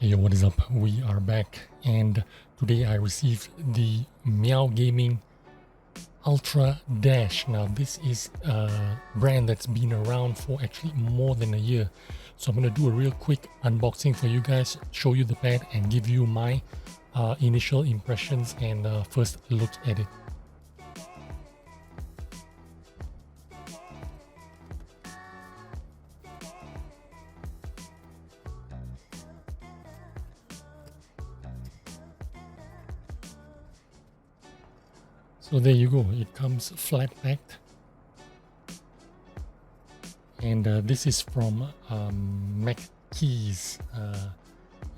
Hey, yo, what is up? We are back, and today I received the Meowgaming Ultradash. Now, this is a brand that's been around for actually more than a year. So I'm going to do a real quick unboxing for you guys, show you the pad, and give you my initial impressions and first look at it. So there you go, it comes flat packed, and this is from Keys.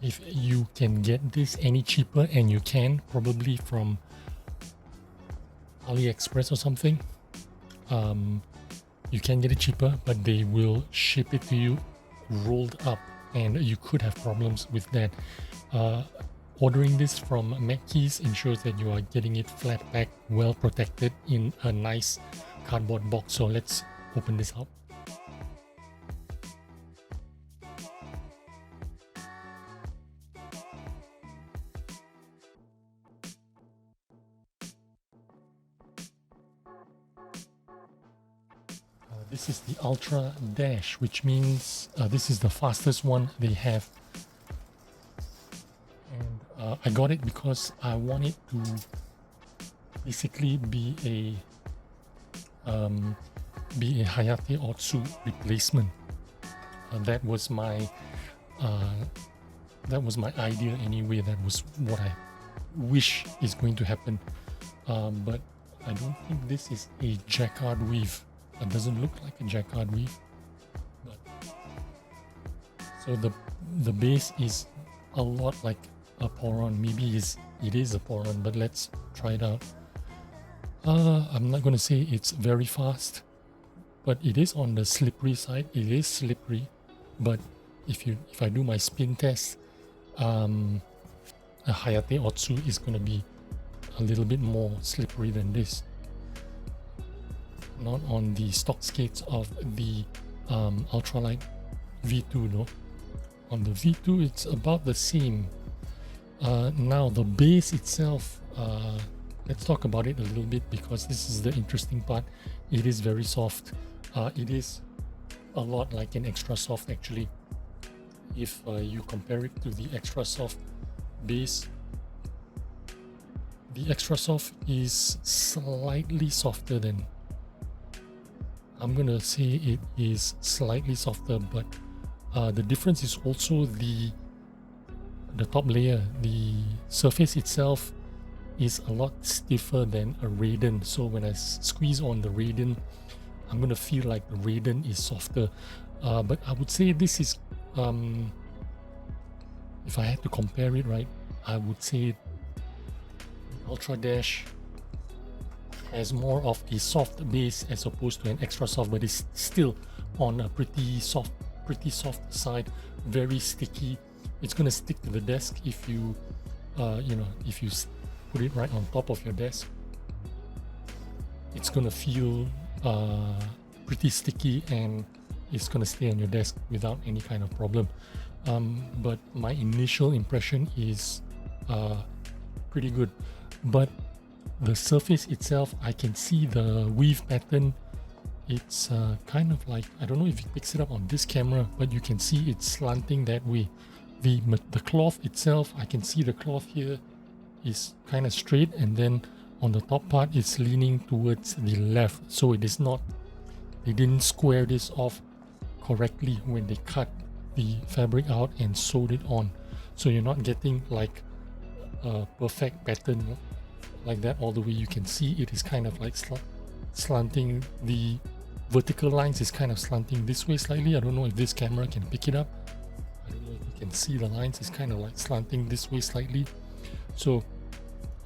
If you can get this any cheaper, and you can probably from AliExpress or something, you can get it cheaper, but they will ship it to you rolled up, and you could have problems with that. Ordering this from Keys ensures that you are getting it flat packed, well protected in a nice cardboard box. So let's open this up. This is the Ultradash, which means this is the fastest one they have. And I got it because I want it to basically be a Hayate Otsu replacement. That was my idea anyway. That was what I wish is going to happen. But I don't think this is a jacquard weave. It doesn't look like a jacquard weave. But so the base is a lot like a Poron. Maybe it is a Poron, but let's try it out. I'm not going to say it's very fast, but it is on the slippery side. It is slippery, but if I do my spin test, a Hayate Otsu is going to be a little bit more slippery than this. Not on the stock skates of the Ultralight V2 though. On the V2 it's about the same. Now the base itself, let's talk about it a little bit because this is the interesting part. It is very soft. It is a lot like an XSOFT actually. If you compare it to the XSOFT base, the XSOFT is slightly softer than, I'm gonna say it is slightly softer, but the difference is also the top layer. The surface itself is a lot stiffer than a Raiden, so when I squeeze on the Raiden, I'm gonna feel like the Raiden is softer. But I would say this is, if I had to compare it, right, I would say Ultradash has more of a soft base as opposed to an XSOFT, but it's still on a pretty soft side, very sticky. It's gonna stick to the desk if you if you put it right on top of your desk. It's gonna feel pretty sticky, and it's gonna stay on your desk without any kind of problem. But my initial impression is pretty good. But the surface itself, I can see the weave pattern. It's kind of like, I don't know if it picks it up on this camera, but you can see it's slanting that way. The cloth itself, I can see the cloth here is kind of straight, and then on the top part it's leaning towards the left. So it is not, they didn't square this off correctly when they cut the fabric out and sewed it on. So you're not getting like a perfect pattern like that all the way. You can see it is kind of like slanting. The vertical lines is kind of slanting this way slightly. I don't know if this camera can pick it up. I don't know if you can see the lines. It's kind of like slanting this way slightly. So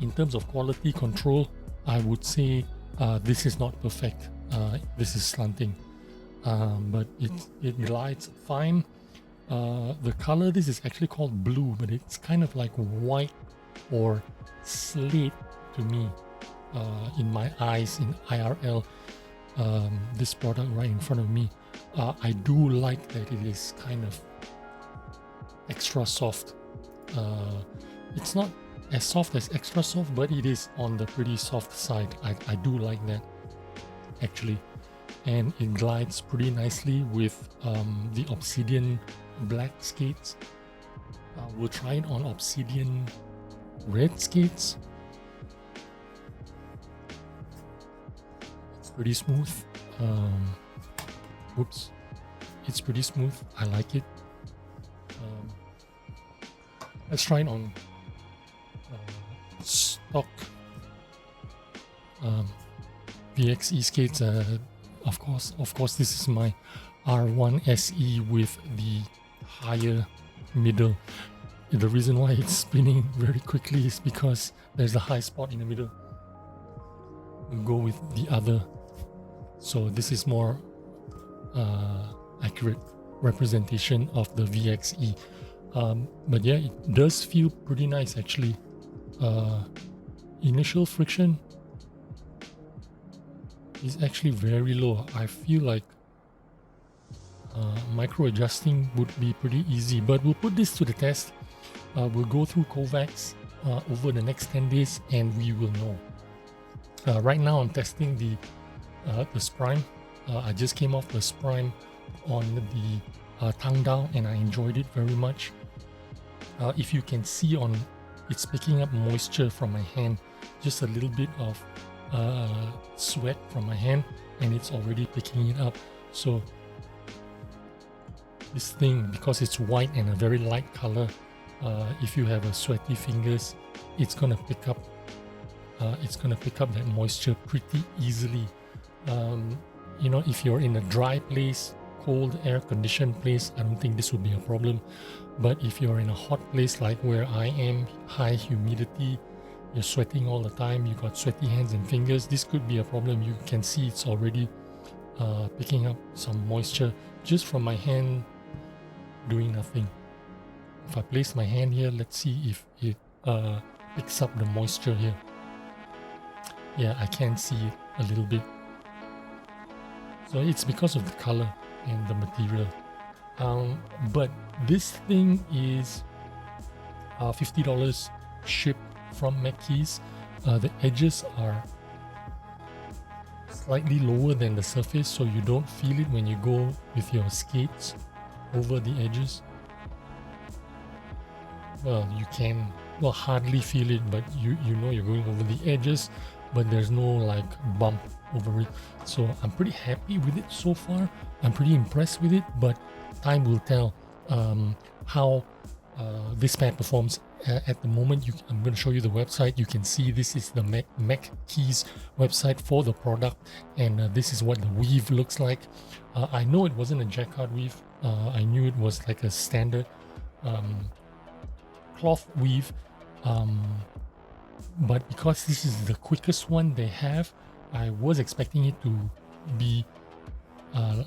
in terms of quality control, I would say this is not perfect. This is slanting, but it glides fine. The color, this is actually called blue, but it's kind of like white or slate to me, in my eyes, in IRL. This product right in front of me, I do like that it is kind of extra soft. It's not as soft as extra soft, but it is on the pretty soft side. I do like that actually, and it glides pretty nicely with the obsidian black skates. We'll try it on obsidian red skates. It's pretty smooth. Oops, it's pretty smooth. I like it. Let's try it on stock VXE skates. Of course, this is my R1 SE with the higher middle. The reason why it's spinning very quickly is because there's a high spot in the middle. We'll go with the other. So this is more accurate representation of the VXE. But yeah, it does feel pretty nice actually. Initial friction is actually very low. I feel like micro adjusting would be pretty easy, but we'll put this to the test. We'll go through Kovacs over the next 10 days and we will know. Right now I'm testing the Sprime. I just came off the Sprime on the Tangdao and I enjoyed it very much. If you can see it's picking up moisture from my hand, just a little bit of sweat from my hand, and it's already picking it up. So this thing, because it's white and a very light color, if you have a sweaty fingers, it's gonna pick up that moisture pretty easily. You know, if you're in a dry place, cold air conditioned place, I don't think this would be a problem. But if you're in a hot place like where I am, high humidity, you're sweating all the time, you got sweaty hands and fingers, this could be a problem. You can see it's already picking up some moisture just from my hand doing nothing. If I place my hand here, let's see if it picks up the moisture here. Yeah, I can see it a little bit. So it's because of the color and the material. But this thing is $50 shipped from McKeys. The edges are slightly lower than the surface, so you don't feel it when you go with your skates over the edges. Well, you can hardly feel it, but you know you're going over the edges, but there's no like bump over it. So I'm pretty happy with it so far. I'm pretty impressed with it, but time will tell how this pad performs. At the moment, I'm going to show you the website. You can see this is the McKeys website for the product, and this is what the weave looks like. I know it wasn't a jacquard weave. I knew it was like a standard cloth weave, but because this is the quickest one they have, I was expecting it to be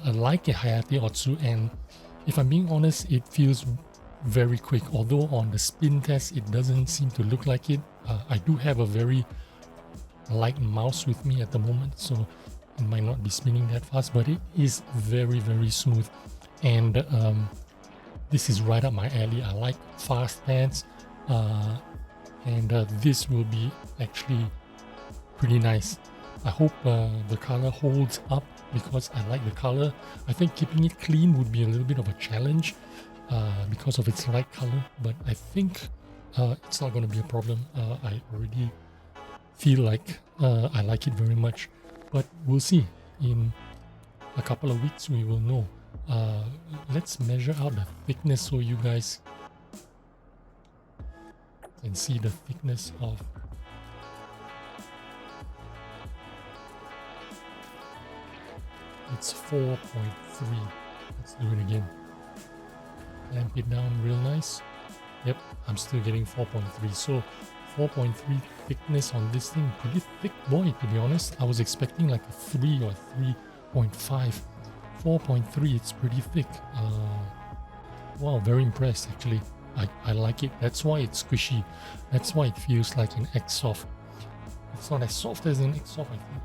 like a Hayate Otsu, and if I'm being honest, it feels very quick. Although on the spin test it doesn't seem to look like it. I do have a very light mouse with me at the moment, so it might not be spinning that fast, but it is very, very smooth, and this is right up my alley. I like fast pads, and this will be actually pretty nice. I hope the color holds up because I like the color. I think keeping it clean would be a little bit of a challenge because of its light color, but I think it's not going to be a problem. I already feel like I like it very much, but we'll see. In a couple of weeks we will know. Let's measure out the thickness so you guys can see the thickness of it's 4.3. Let's do it again. Clamp it down real nice. Yep, I'm still getting 4.3. So 4.3 thickness on this thing. Pretty thick boy, to be honest. I was expecting like a 3 or 3.5. 4.3, it's pretty thick. Wow, very impressed actually. I like it. That's why it's squishy. That's why it feels like an XSOFT. It's not as soft as an XSOFT, I think.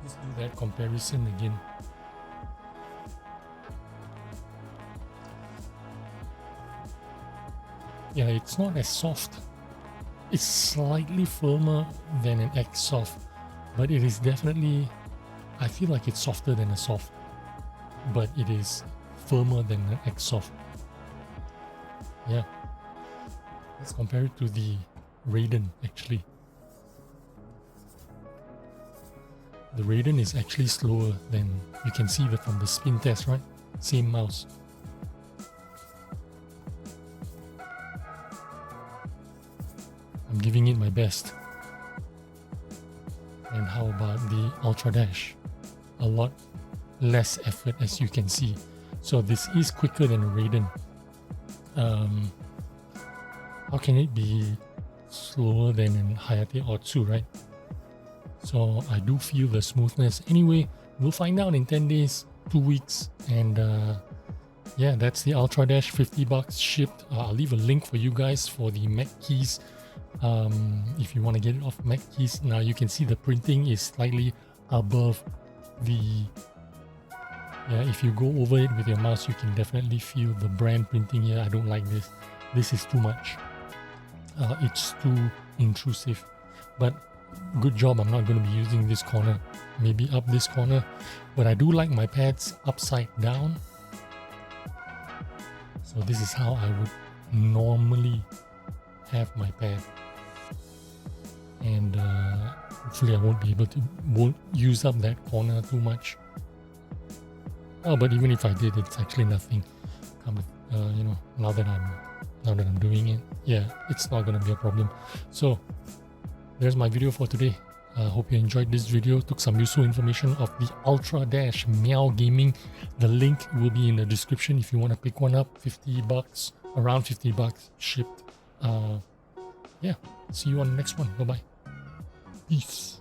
Let's do that comparison again. Yeah, it's not as soft. It's slightly firmer than an XSOFT, but it is definitely, I feel like it's softer than a soft, but it is firmer than an XSOFT. Yeah, let's compare it to the Raiden actually. The Raiden is actually slower than, you can see that from the spin test, right? Same mouse. I'm giving it my best. And how about the Ultradash? A lot less effort, as you can see. So this is quicker than a Raiden. How can it be slower than an Hayate Otsu, right? So I do feel the smoothness. Anyway, we'll find out in 10 days, 2 weeks, and yeah, that's the Ultradash, $50 shipped. I'll leave a link for you guys for the Mac keys. If you want to get it off Mac keys. Now you can see the printing is slightly above the, yeah, if you go over it with your mouse, you can definitely feel the brand printing here. I don't like this. This is too much. It's too intrusive, but good job I'm not going to be using this corner, maybe up this corner. But I do like my pads upside down. So this is how I would normally have my pad, and hopefully I won't use up that corner too much. Oh, but even if I did, it's actually nothing. You know, now that I'm doing it, yeah, it's not gonna be a problem. So there's my video for today. Hope you enjoyed this video, took some useful information of the Ultradash Meowgaming. The link will be in the description if you want to pick one up. $50, around $50 shipped. Yeah, see you on the next one. Bye bye. Peace.